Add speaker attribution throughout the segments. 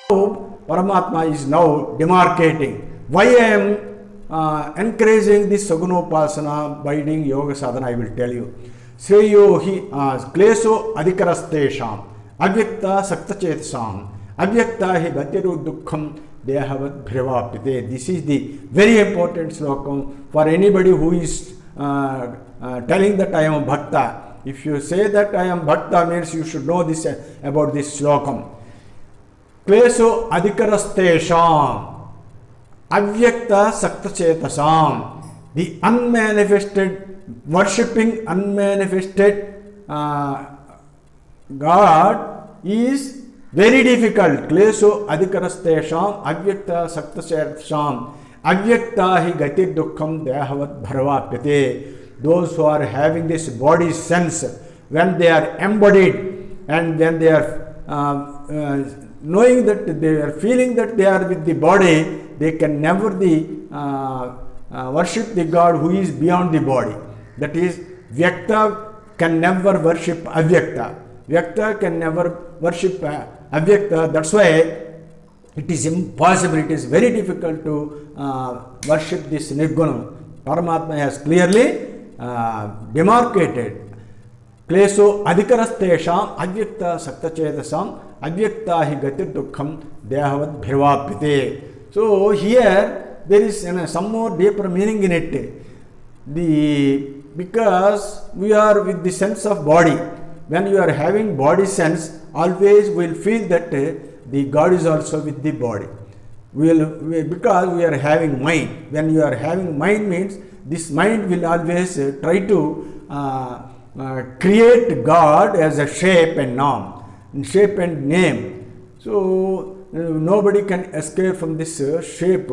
Speaker 1: Paramatma is now demarcating. Why I am encouraging this Sagunopasana by doing yoga sadhana, I will tell you. Sreyo hi kleso adhikarastesham avyakta saktachetesam avyakta hi gatiru dukkham dehavat bhrivapite. This is the very important slokam for anybody who is telling that I am a bhakta. If you say that I am bhakta, means you should know this about this slokam. Kleso adhikarastesham avyakta saktachetasam. The unmanifested, worshipping unmanifested God is very difficult. Kleso adhikarastesham avyakta saktachetasam avyakta hi gatir dukkham dehavat bharvapyate. Those who are having this body sense, when they are embodied and when they are knowing that they are feeling that they are with the body, they can never worship the God who is beyond the body. That is, Vyakta can never worship Avyakta. Vyakta can never worship Avyakta. That's why it is impossible, it is very difficult to worship this Nirguna. Paramatma has clearly demarcated. Kleso adhikarastesham avyakta saktachetesam avyakta hi gatir dukkham dehavat bhirvapite. So here there is some more deeper meaning in it. Because we are with the sense of body. When you are having body sense, always we will feel that the God is also with the body. Because we are having mind. When you are having mind means this mind will always try to create God as a shape and name. So nobody can escape from this shape.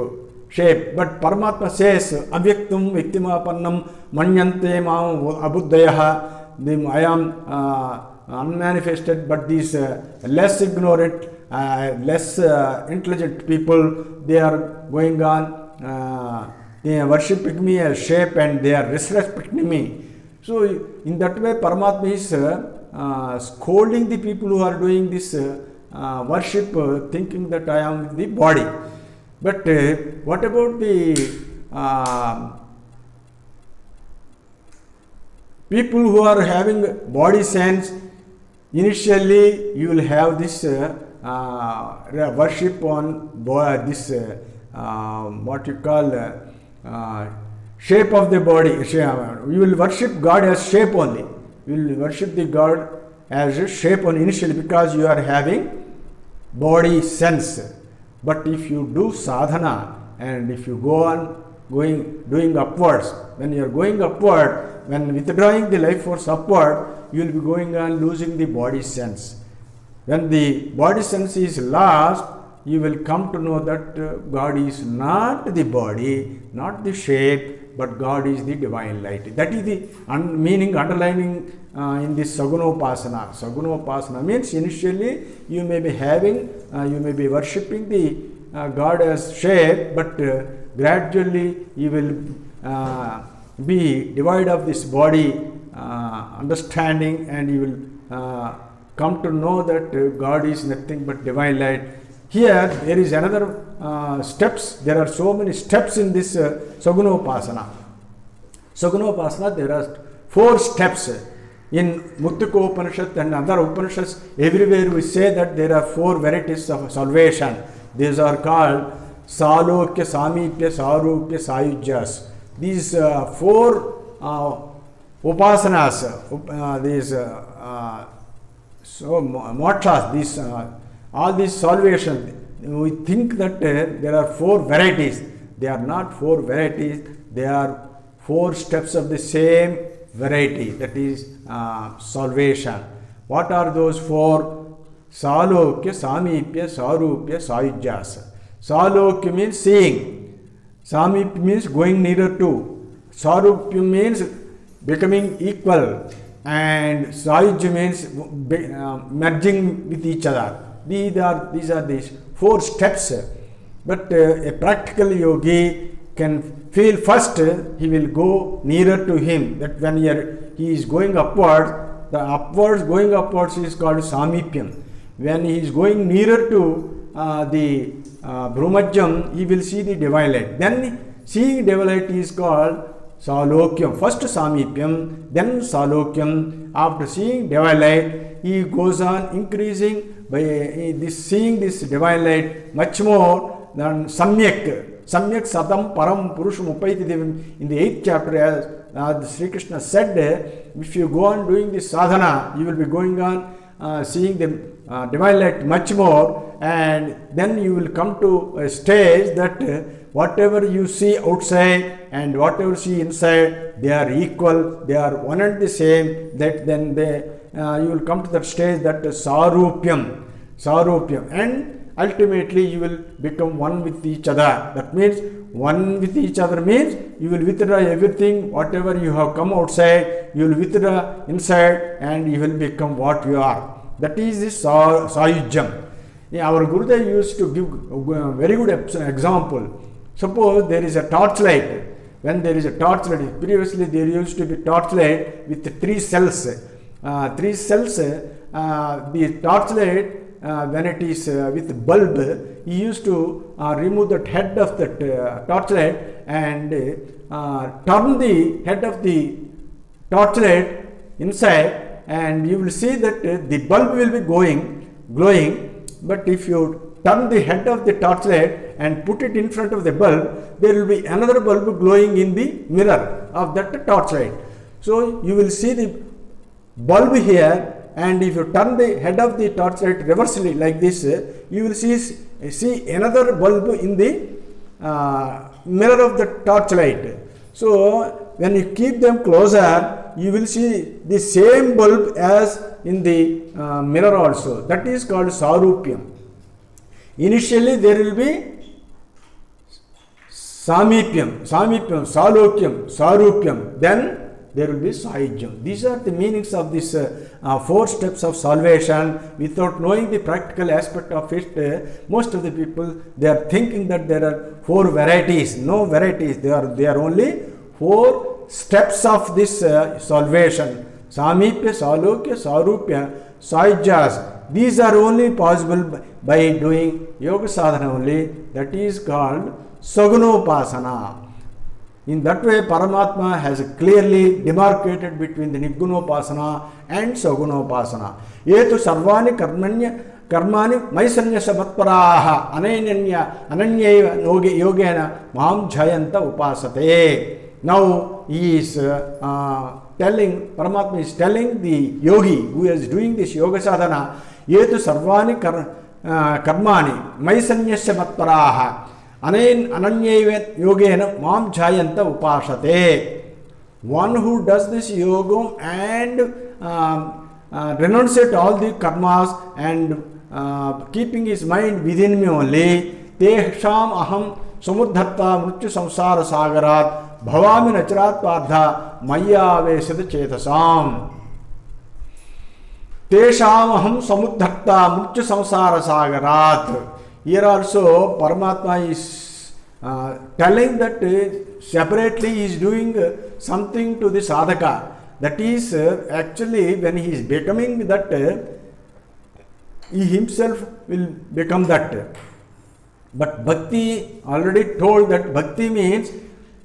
Speaker 1: But Paramatma says, Avyaktum Viktimapannam Manyante Mam Abuddhayaha. I am unmanifested, but these less ignorant, less intelligent people, they are going on. They are worshipping me as shape and they are disrespecting me. So in that way, Paramatma is scolding the people who are doing this worship, thinking that I am the body. But what about the people who are having body sense? Initially, you will have this worship on this what you call shape of the body. You will worship God as shape only. You will worship the God as a shape only initially because you are having body sense. But if you do sadhana and if you go on doing upwards, when you are going upward, when withdrawing the life force upward, you will be going on losing the body sense. When the body sense is lost, you will come to know that God is not the body, not the shape, but God is the divine light. That is the meaning underlining in this Sagunopasana. Sagunopasana means initially you may be having, you may be worshipping the God as shape, but gradually you will be devoid of this body understanding, and you will come to know that God is nothing but divine light. Here there is another steps. There are so many steps in this Sagunopasana. Sagunopasana, there are 4 steps. In Muttaka Upanishad and other Upanishads, everywhere we say that there are 4 varieties of salvation. These are called Salokya, Samipya, Sarupya, Sayujyas. These 4 upasanas, these mokshas, all these salvation, we think that there are 4 varieties. They are not 4 varieties, they are 4 steps of the same variety, that is salvation. What are those 4? Salokya, Samipya, Sarupya, Sayujyasa. Salokya means seeing, Samipya means going nearer to, Sarupya means becoming equal, and Sayujya means merging with each other. These are these 4 steps. But a practical yogi can feel first, he will go nearer to him. That when he is going upwards, the going upwards is called Samipyam. When he is going nearer to the Brahmajam, he will see the divine light. Then seeing divine light is called Salokyam. First Samipyam, then Salokyam. After seeing divine light, he goes on increasing by this seeing this divine light much more than Samyak. Samyak Satam Param Purusham Upaiti Devam. In the 8th chapter, as Sri Krishna said, if you go on doing this sadhana, you will be going on seeing the divine light much more, and then you will come to a stage that whatever you see outside and whatever you see inside, they are equal, they are one and the same. That then you will come to that stage that Sarupyam, and ultimately you will become one with each other. That means one with each other means you will withdraw everything, whatever you have come outside, you will withdraw inside, and you will become what you are. That is the Sayujam. Our Gurudev used to give a very good example. Suppose there is a torchlight. When there is a torchlight, previously there used to be torchlight with 3 cells. The torchlight, when it is with bulb, he used to remove the head of the torchlight and turn the head of the torchlight inside, and you will see that the bulb will be glowing. But if you turn the head of the torchlight and put it in front of the bulb, there will be another bulb glowing in the mirror of that torchlight. So you will see the bulb here, and if you turn the head of the torchlight reversely like this, you will see another bulb in the mirror of the torchlight. So when you keep them closer, you will see the same bulb as in the mirror also. That is called Sarupyam. Initially there will be Samipyam, Salokyam, Sarupyam. Then there will be Sayujam. These are the meanings of these 4 steps of salvation. Without knowing the practical aspect of it, most of the people, they are thinking that there are 4 varieties. No varieties. They are only 4 steps of this salvation. Samipya, Salokya, Sarupya, Sayujas. These are only possible by doing yoga sadhana only. That is called Sagunopasana. In that way, Paramatma has clearly demarcated between the Nirgunopasana and Sagunopasana. Yetu sarvani karmani maisanyasa matparaha ananyaiva yogena mam jayanta upasate. Now he is Paramatma is telling the yogi who is doing this yoga sadhana, Yetu sarvani karmani maisanyasa matparaha Ananyaiva yogena mam jayanta upasate. One who does this yoga and renunciate all the karmas and keeping his mind within me only, tehsham aham samudhatta mrityu samsara sagarat bhavami nacharat padha maya vesita chetasam. Tehsham aham samudhatta mrityu samsara sagarat. Here also Paramatma is telling that separately he is doing something to the sadhaka. That is actually when he is becoming that, he himself will become that. But bhakti already told that bhakti means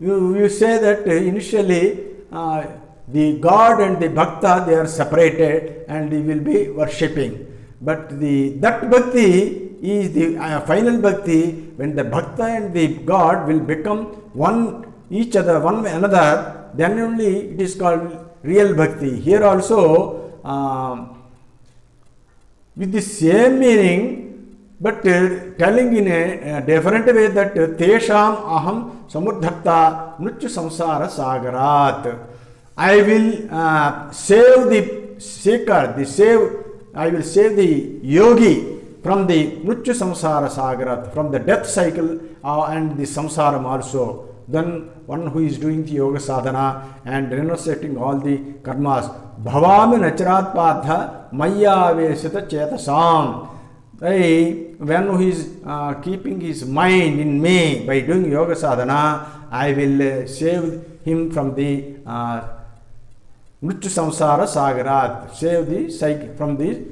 Speaker 1: you say that initially the God and the bhakta, they are separated and he will be worshipping. But that bhakti is the final bhakti, when the bhakta and the God will become one another, then only it is called real bhakti. Here also with the same meaning, but telling in a different way that tesham aham samurdhakta mrityu samsara sagarat. I will save the seeker, I will save the yogi from the mrityu samsara sagarat, from the death cycle and the samsaram also. Then one who is doing the yoga sadhana and renunciating all the karmas, bhavami nacharat padha maya vesita chetasam. When he is keeping his mind in me by doing yoga sadhana, I will save him from the mrityu samsara sagarat, save the cycle from the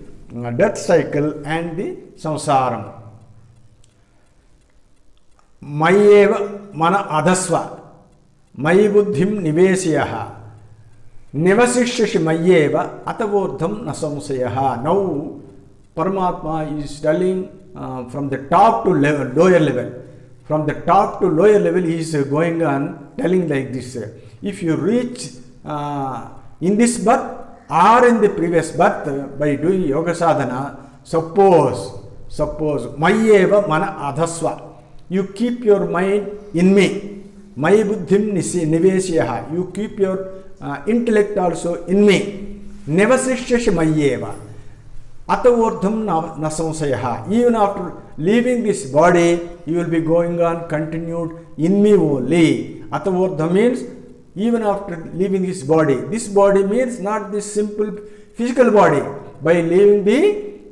Speaker 1: death cycle and the samsaram. मय्येव मन अधस्व मयि बुद्धिं निवेशयः निवसिष्यसि मय्येव अतवोर्धं न संशयः. Now Paramatma is telling from the top to lower level. From the top to lower level he is going on telling like this. If you reach in this birth or in the previous birth by doing yoga sadhana, suppose mayyeva mana adhasva, you keep your mind in me, mayi buddhim nivesyaha, you keep your intellect also in me, nevasishyashi mayyeva atavordham na samsayaha. Even after leaving this body you will be going on continued in me only. Atavordham means even after leaving this body means not this simple physical body. By leaving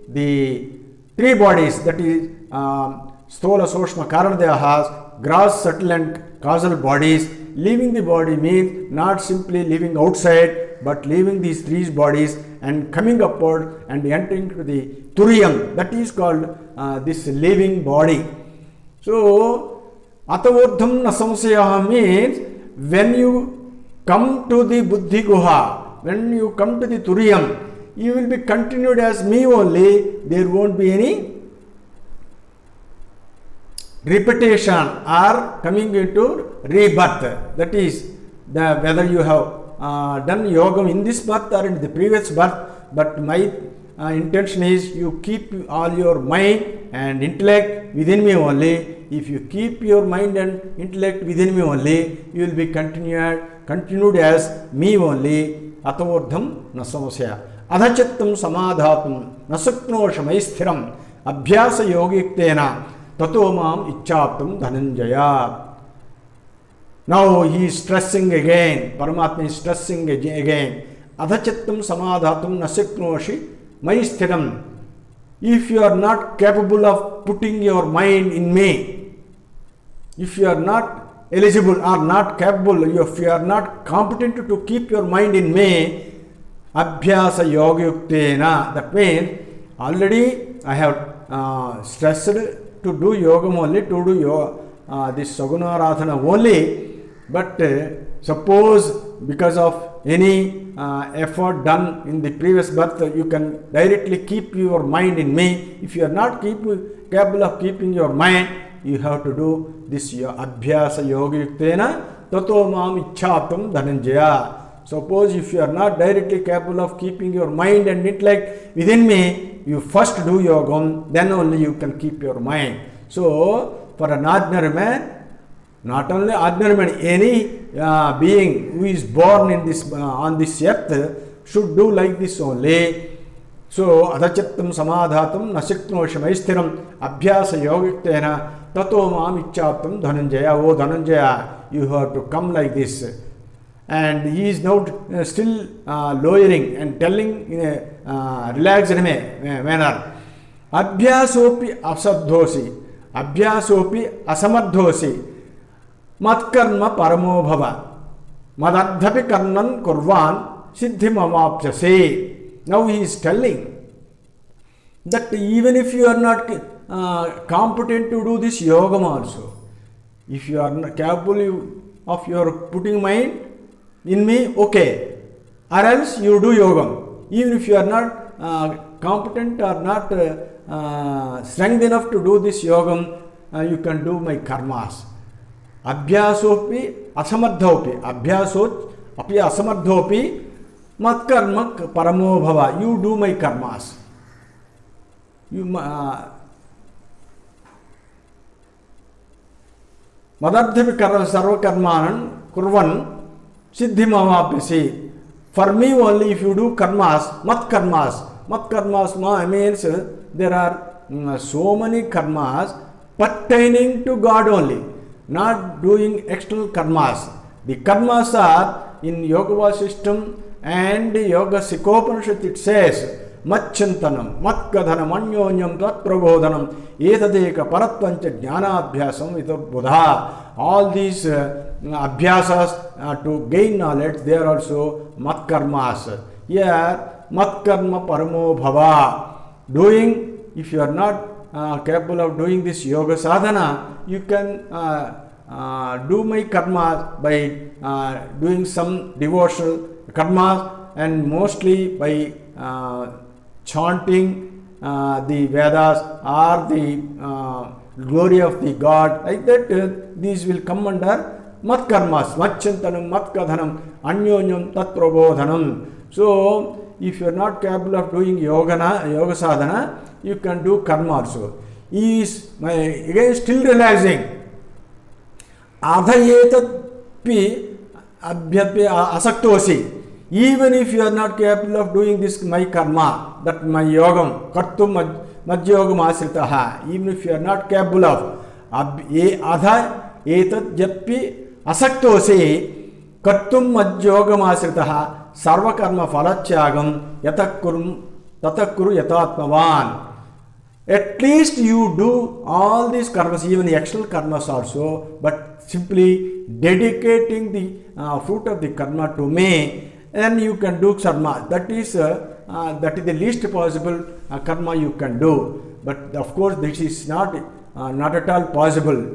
Speaker 1: the three bodies, that is Sthola, Soshma, Karanadehas, gross, subtle and causal bodies. Leaving the body means not simply living outside, but leaving these three bodies and coming upward and entering to the Turiyam. That is called this living body. So, Atavordham Nasamsayaha means when you come to the Buddhi Guha, when you come to the Turiyam, you will be continued as me only. There won't be any repetition or coming into rebirth. That is whether you have done yoga in this birth or in the previous birth, but my intention is you keep all your mind and intellect within me only. If you keep your mind and intellect within me only, you will be continued as me only. Atavordham nasamsya adhachittam samadhatum nasaknoshamai sthiram abhyasa yogiktena tato mam ichchaptam dhananjaya. Now he is stressing again, Paramatma is stressing again. Adhachittam samadhatum nasaknoshi mai sthiram. If you are not capable of putting your mind in me, if you are not eligible or not capable, if you are not competent to keep your mind in me, abhyasa yogyuktena, that means already I have stressed to do yoga only, to do yoga, this Saguna Radhana only, but suppose because of any effort done in the previous birth, you can directly keep your mind in me. If you are not capable of keeping your mind, you have to do this abhyasa yogyuktena tato mam ichchaptam dhananjaya. Suppose if you are not directly capable of keeping your mind and intellect within me, you first do yoga, then only you can keep your mind. So for an ordinary man, not only ordinary man, any being who is born in this on this earth should do like this only. So adhachittam samadhatam nasiknoshamai sthiram abhyasa yogiktena tato mam ichchaptam dhananjaya. Oh Dhananjaya, you have to come like this. And he is now still lowering and telling in a relaxed manner. Abhyasopi asaddhosi, abhyasopi asamardhosi, matkarma paramo bhava, madadhapi karnan kurvan siddhim amapyase. Now he is telling that even if you are not competent to do this yoga also, if you are not capable of your putting mind in me, okay, or else you do yoga. Even if you are not competent or not strength enough to do this yoga, you can do my karmas. Abhyasopi asamardhopi, abhyasot api asamardhopi matkarma paramo bhava. You do my karmas. You madadhapi sarva karmanan kurvan siddhimavapyasi. For me only, if you do karmas, mat karmas means there are so many karmas pertaining to God only, not doing external karmas. The karmas are in Yoga Vasishtam and Yoga Sikopanishad. It says Machintanam, Matkadhanam, Anyonyam, Tatprabodhanam, Etadeka, Paratvancha, Jnanabhyasam, Vidur Buddha. All these abhyasas to gain knowledge, they are also matkarmas. Here, matkarma paramo bhava. Doing, if you are not capable of doing this yoga sadhana, you can do my karma by doing some devotional karma, and mostly by chanting the Vedas or the glory of the God. Like that, these will come under mat karmas, mat chintanam, mat kadhanam, anyonyam tat prabodhanam. So if you are not capable of doing yoga sadhana, you can do karma also. He is again still realizing adhayetatpi abhyatpi asaktosi. Even if you are not capable of doing this my karma, that my yogam kartum madhyogam asritaha, even if you are not capable of adha etat jappi asaktosi kartum madhyogam asritaha sarva karma phalatyagam tatakuru yatatmavan. At least you do all these karmas, even the external karmas also, but simply dedicating the fruit of the karma to me, then you can do karma. That is the least possible karma you can do. But of course, this is not at all possible.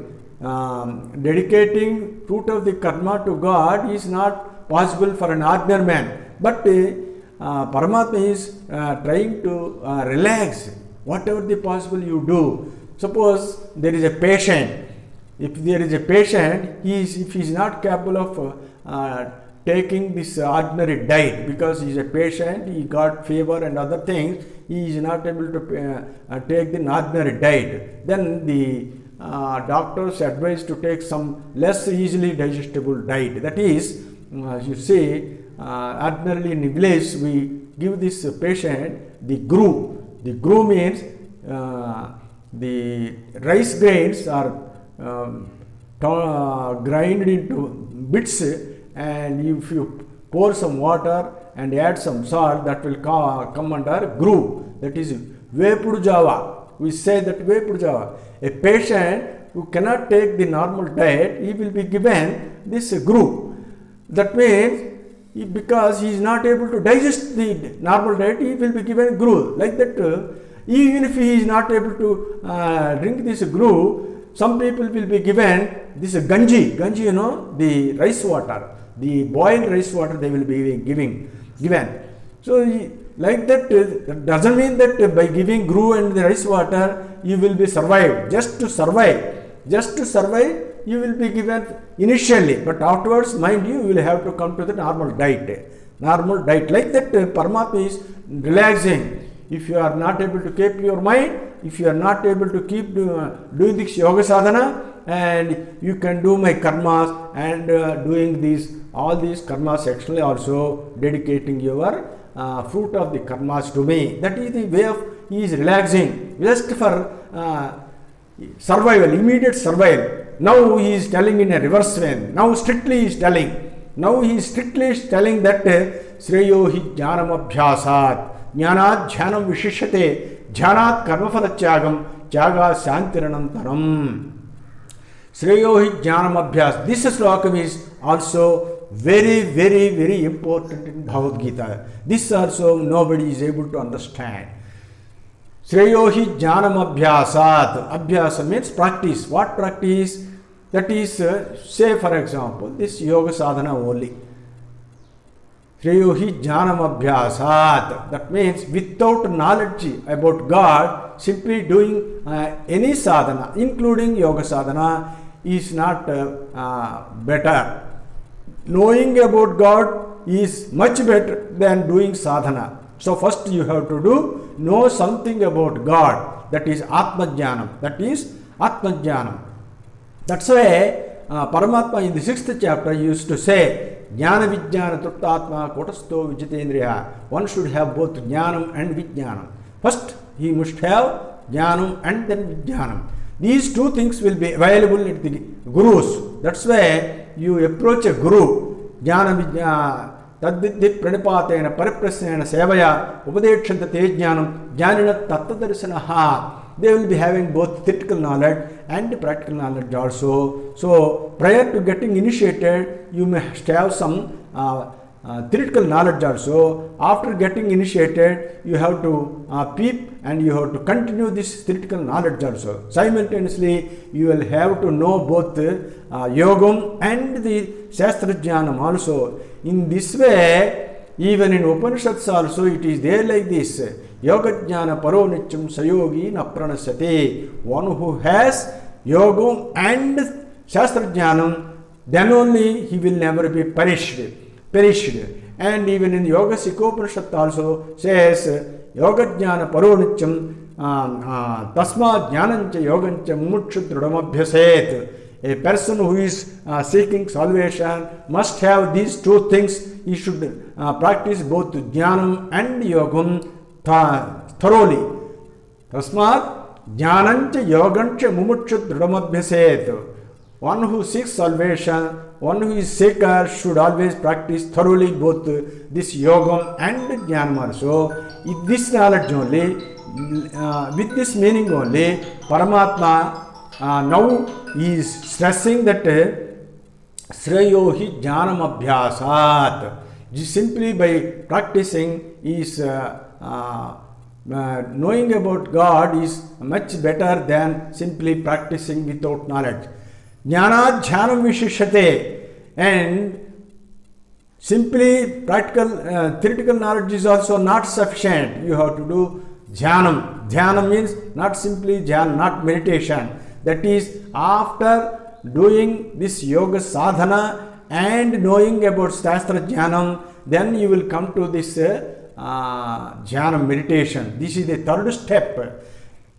Speaker 1: Dedicating fruit of the karma to God is not possible for an ordinary man. But Paramatma is trying to relax whatever the possible you do. Suppose there is a patient. If there is a patient, if he is not capable of taking this ordinary diet, because he is a patient, he got fever and other things, he is not able to take the ordinary diet, then the doctors advise to take some less easily digestible diet. That is, you see, ordinarily in English we give this patient the gru. The gru means the rice grains are grinded into bits, and if you pour some water and add some salt, that will come under gru. That is vapid java. We say that vapid java. A patient who cannot take the normal diet, he will be given this gru. That means because he is not able to digest the normal diet, he will be given gru. Like that, even if he is not able to drink this gru, some people will be given this ganji. Ganji, you know, the rice water, the boiled rice water they will be given. So like that, that doesn't mean that by giving gru and the rice water you will be survived. Just to survive, you will be given initially, but afterwards, mind you will have to come to the normal diet. Like that, Paramatma is relaxing. If you are not able to keep your mind, if you are not able to keep doing this yoga sadhana, and you can do my karmas and doing all these karmas actually also dedicating your fruit of the karmas to me. That is the way of he is relaxing just for survival, immediate survival. Now he is telling in a reverse way. Now strictly he is telling that Sreyo hi jnanam abhyasat jnanat jhanam vishishyate jhanat karmaphala tyagam tyaga shantiranantaram. Sreyo hi jnanam abhyas. This slokam is also very, very, very important in Bhagavad Gita. This also nobody is able to understand. Sreyo hi jnanam abhyasat. Abhyasa means practice. What practice? That is, say for example, this yoga sadhana only. Sreyo hi jnanam abhyasat. That means without knowledge about God, simply doing any sadhana, including yoga sadhana, is not better. Knowing about God is much better than doing sadhana. So first you have to know something about God. That is Atma Jnanam. That's why Paramatma in the 6th chapter used to say, Jnana Vijnana Truptatma Kotasto Vijitendriya. One should have both Jnanam and Vijnanam. First, he must have Jnanam and then Vijnanam. These two things will be available at the gurus. That's why you approach a guru. Jnana Vijnana Tadvidhi Pranipatena Pariprasena Sevaya Upadekshanta Te Jnanam Jnanina Tattadarsanaha. They will be having both theoretical knowledge and practical knowledge also. So prior to getting initiated, you must have some theoretical knowledge also. After getting initiated, you have to peep and you have to continue this theoretical knowledge also. Simultaneously, you will have to know both yogam and the shastra jnanam also. In this way, even in Upanishads also, it is there like this. Yoga jnana paro nityam sayogi na pranasate. One who has yogam and shastra jnanam, then only he will never be perished. And even in Yoga Sikopanishad also says, Yoga jnana paro nityam tasma jnanancha yogancha mumukshu drudamabhyaset. A person who is seeking salvation must have these two things. He should practice both jnanam and yogam thoroughly. Tasmat jnanancha yogancha mumukshu drudamabhyaset. One who seeks salvation, one who is seeker should always practice thoroughly both this yogam and jnanam also. With this knowledge only, with this meaning only, Paramatma now is stressing that Sreyohi jnanam abhyasat. Simply by practicing is knowing about God is much better than simply practicing without knowledge. Jnana jnanam vishishyate, and simply practical theoretical knowledge is also not sufficient. You have to do jnanam. Jnana means not simply jnana, not meditation. That is, after doing this yoga sadhana and knowing about shastra jnanam, then you will come to this jnana meditation. This is the third step.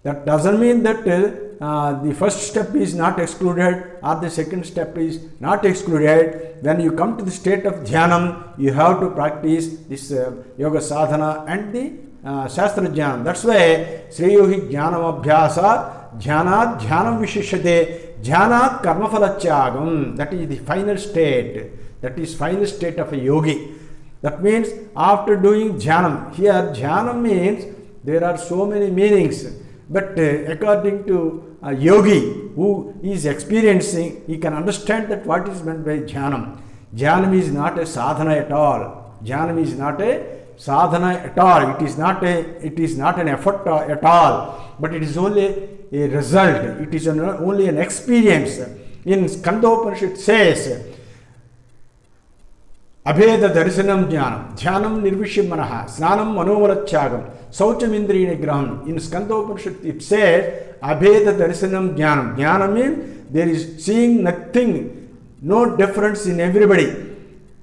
Speaker 1: That doesn't mean that the first step is not excluded or the second step is not excluded. When you come to the state of dhyanam, you have to practice this yoga sadhana and the shastra jnanam. That's why Sreyohi jnanam abhyasa dhyanat dhyanam vishishyate dhyanat karmafalatyagam. That is the final state. That is final state of a yogi. That means after doing dhyanam, here dhyanam means there are so many meanings. But according to a yogi who is experiencing, he can understand that what is meant by jnanam. Jnanam is not a sadhana at all. Jnanam is not a sadhana at all. It is not an effort at all. But it is only a result. It is only an experience. In Skandopanishad says, Abheda Darsanam Jnanam, Dhyanam Nirvishya Manaha, Snanam Manomalachyagam, Saucham Indriya Nigraham. In Skandopanishad it says, Abheda Darsanam Jnanam. Jnanam means there is seeing nothing, no difference in everybody.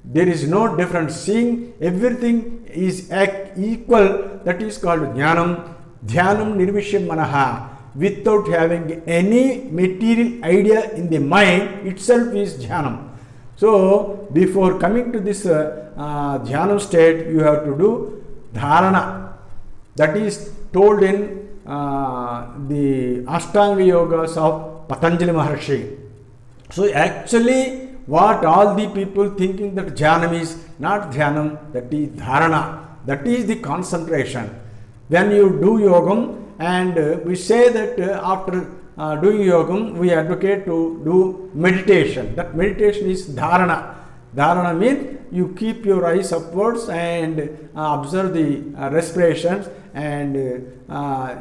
Speaker 1: There is no difference. Seeing everything is equal, that is called Jnanam. Dhyanam Nirvishya Manaha. Without having any material idea in the mind itself is Jnanam. So, before coming to this dhyana state, you have to do dharana. That is told in the Ashtanga Yogas of Patanjali Maharshi. So, actually, what all the people thinking that jnanam is not dhyanam, that is dharana. That is the concentration. When you do yogam, and we say that after doing yogam, we advocate to do meditation. That meditation is dharana. Dharana means you keep your eyes upwards and observe the respirations, and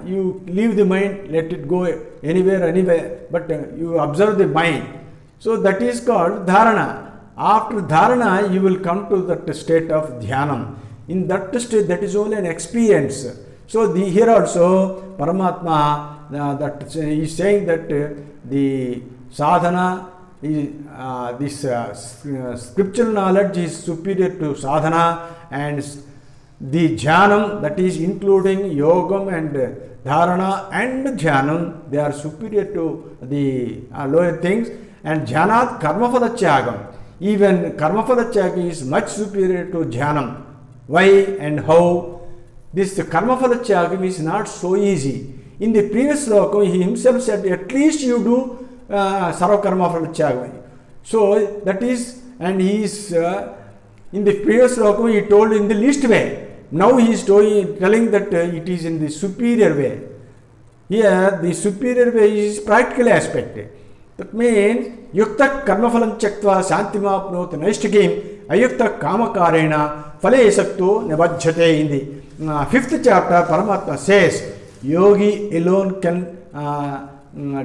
Speaker 1: you leave the mind, let it go anywhere, but you observe the mind. So that is called dharana. After dharana, you will come to that state of dhyanam. In that state, that is only an experience. So here also, Paramatma that is saying that the sadhana is this scriptural knowledge is superior to sadhana, and the jnanam, that is including yogam and dharana and jnanam, they are superior to the lower things. And jnanat karmafalatyagam, even karmafalatyagam is much superior to jnanam. Why and how? This karmafalatyagam is not so easy. In the previous sloka, he himself said, at least you do sarva karma falatyagam. So that is, and he is in the previous sloka, he told in the least way. Now he is telling that it is in the superior way. Here, the superior way is practical aspect. That means, yukta karma phalam chaktva shantimapnot naishtakim ayukta kamakarena phale sakto nibajjate. In the fifth chapter, Paramatma says, yogi alone can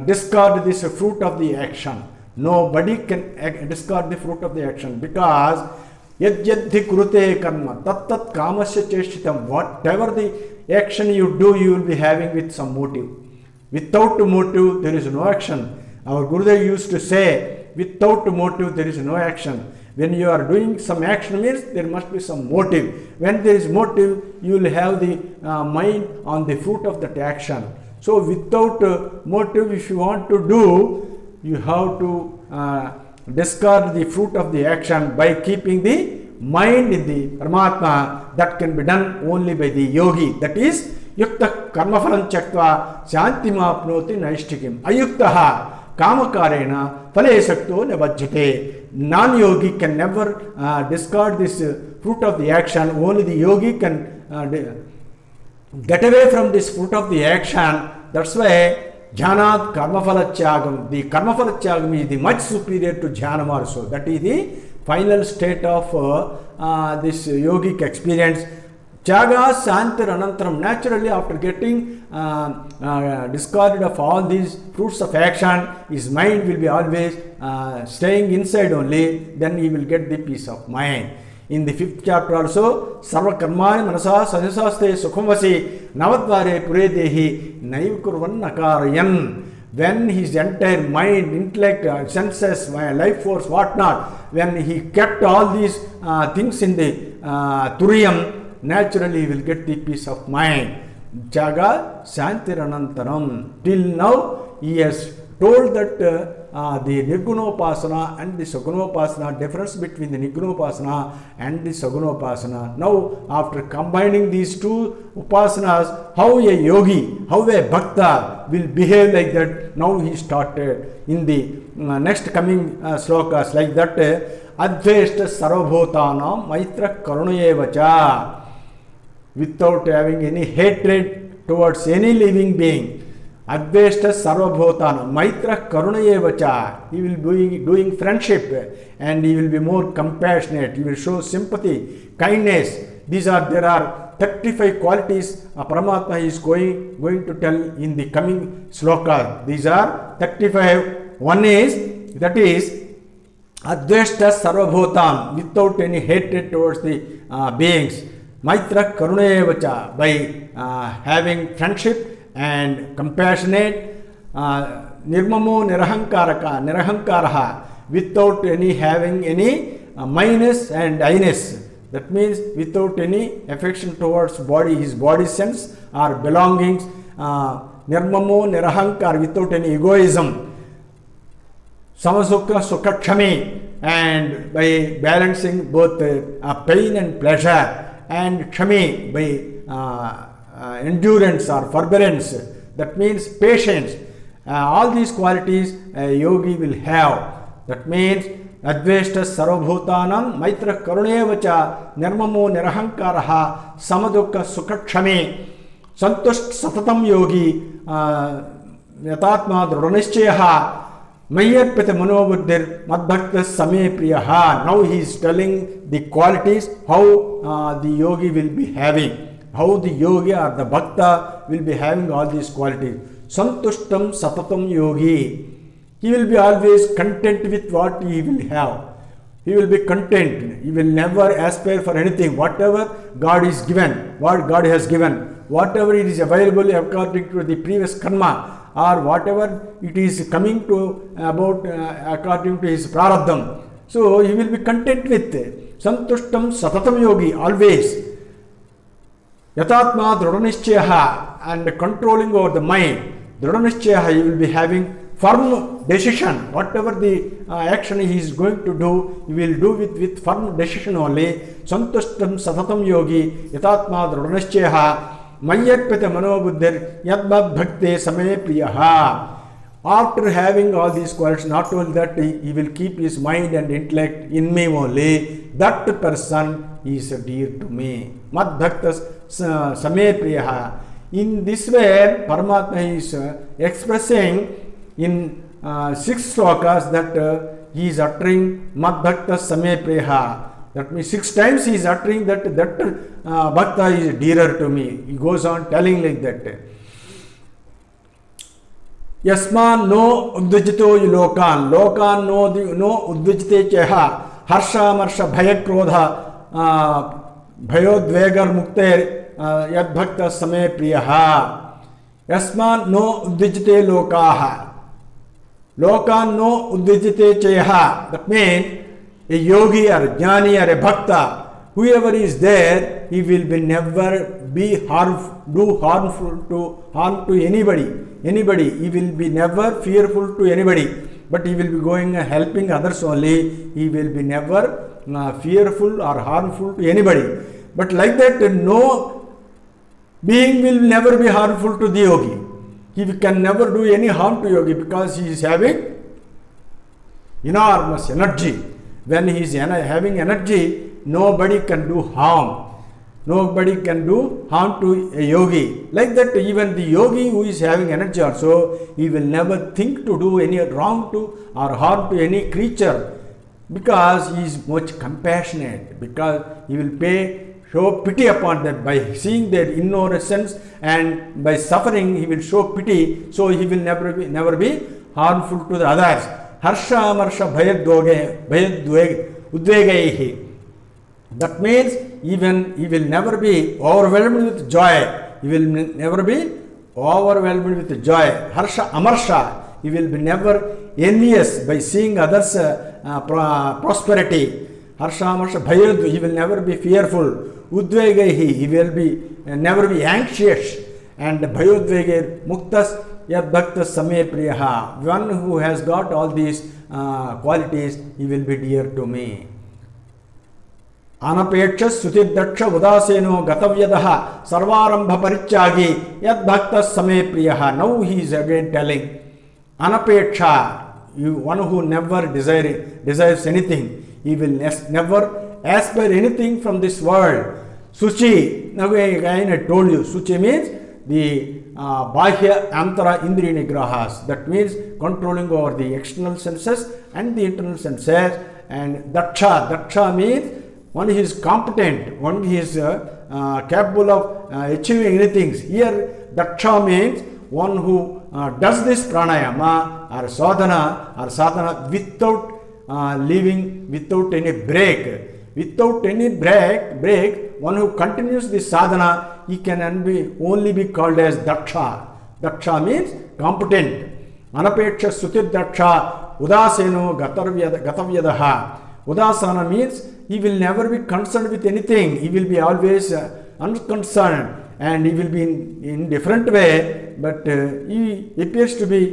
Speaker 1: discard this fruit of the action. Nobody can discard the fruit of the action, because yajyadhi kurute karma tat tat kamasya cheshtitam. Whatever the action you do, you will be having with some motive. Without motive, there is no action. Our Gurudev used to say, without motive, there is no action. When you are doing some action means there must be some motive. When there is motive, you will have the mind on the fruit of that action. So without motive, if you want to do, you have to discard the fruit of the action by keeping the mind in the Paramatma. That can be done only by the yogi. That is, yukta karmaphalam chaktva shantimapnoti naishtikim. Ayuktaha kamakarena phale sakto nibajjate. Non-yogi can never discard this fruit of the action. Only the yogi can get away from this fruit of the action. That's why Jhanat karmaphala tyagam. The karmaphala tyagam is the much superior to jhanam also. That is the final state of this yogic experience. Tyaga santir anantaram. Naturally, after getting discarded of all these fruits of action, his mind will be always staying inside only. Then he will get the peace of mind. In the fifth chapter also, sarva karmani manasa sajasaste sukhumvasi navadvare pure dehi naiv kurvan nakarayan. When his entire mind, intellect, senses, life force, whatnot, when he kept all these things in the turiyam, naturally he will get the peace of mind. Jaga Shantiranantaram. Till now he has told that the Nirgunopasana and the Sagunopasana, difference between the Nirgunopasana and the Sagunopasana. Now, after combining these two upasanas, how a yogi, how a bhakta will behave like that, now he started in the next coming slokas like that. Adveshta sarvabhutanam maitra karunayevacha. Without having any hatred towards any living being. Adveshta sarvabhutana maitra karunayevacha. He will be doing friendship and he will be more compassionate. He will show sympathy, kindness. There are 35 qualities Paramatma is going to tell in the coming sloka. These are 35. One is, that is, Adveshta sarvabhutam, without any hatred towards the beings. Maitra karunayevacha, by having friendship and compassionate. Nirmamo nirahankaraha, without any having any minus and I-ness. That means without any affection towards body, his body sense or belongings. Nirmamo nirahankar, without any egoism. Samasukha sukakshami, and by balancing both pain and pleasure. And kshami, by endurance or forbearance. That means patience. All these qualities a yogi will have. That means Adveshta sarvabhutanam maitra karunevacha nirmamo nirahankaraha samadukha sukakshami santusht satatam yogi yatatma dhrudhanishchayaha Mayyarpita manobuddhir madbhakta same priyaha. Now he is telling the qualities how the yogi will be having. How the yogi or the bhakta will be having all these qualities. Santushtam satatam yogi. He will be always content with what he will have. He will be content. He will never aspire for anything. Whatever God is given, what God has given, whatever it is available according to the previous karma, or whatever it is coming to about according to his prarabdham. So he will be content with santushtam satatam yogi, always. Yatatma dhrudhanishchayaha, and controlling over the mind. Dhrudhanishchayaha, he will be having firm decision. Whatever the action he is going to do, he will do with firm decision only. Santushtam satatam yogi, yatatma dhrudhanishchayaha. Mayyarpita manobuddhir yadbad bhakte same priyaha. After having all these qualities, not only that, he will keep his mind and intellect in me only. That person is dear to me. Mad bhakta same priyaha. In this way, Paramatma is expressing in 6 slokas that he is uttering Mad bhakta same priyaha. That means 6 times he is uttering that bhakta is dearer to me. He goes on telling like that. Yasman no udvijito lokan, lokan no udvijite cheha, harsha marsha bhaya krodha, bhayodvegar mukter yad bhakta same priyaha. Yasman no udvijite lokaha, lokan no udvijite cheha. That means a yogi or a jnani or a bhakta, whoever is there, he will be never be harm to anybody. He will be never fearful to anybody, but he will be going and helping others only. He will be never fearful or harmful to anybody. But like that, no being will never be harmful to the yogi. He can never do any harm to yogi because he is having enormous energy. When he is having energy, nobody can do harm. Nobody can do harm to a yogi. Like that, even the yogi who is having energy also, he will never think to do any wrong to or harm to any creature, because he is much compassionate, because he will show pity upon them by seeing their innocence, and by suffering he will show pity, so he will never be harmful to the others. Harsha marsha udvegaihi. That means even he will never be overwhelmed with joy. He will never be overwhelmed with joy. Harsha amarsha. He will be never envious by seeing others' prosperity. Harsha amarsha bhayad. He will never be fearful. Udvegaihi. He will be never be anxious. And bhayodvegir muktas yad bhakta same priyaha. One who has got all these qualities, he will be dear to me. Anapeksha sutidaksha udaseno gatavyadaha sarvarambha parityagi yad bhakta same priyaha. Now he is again telling anapeksha, one who never desires anything. He will never aspire anything from this world. Suchi, now again I told you, Suchi means the Bahya Antara Indriya Nigrahas. That means controlling over the external senses and the internal senses. And Daksha means one who is competent, one who is capable of achieving anything. Here Daksha means one who does this pranayama or sadhana without leaving, without any break. Without any break, one who continues this sadhana, he can only be called as Daksha. Daksha means competent. Anapeksha sutir Daksha udaseno gatavyadaha. Udasana means he will never be concerned with anything. He will be always unconcerned, and he will be in different way, but he appears to be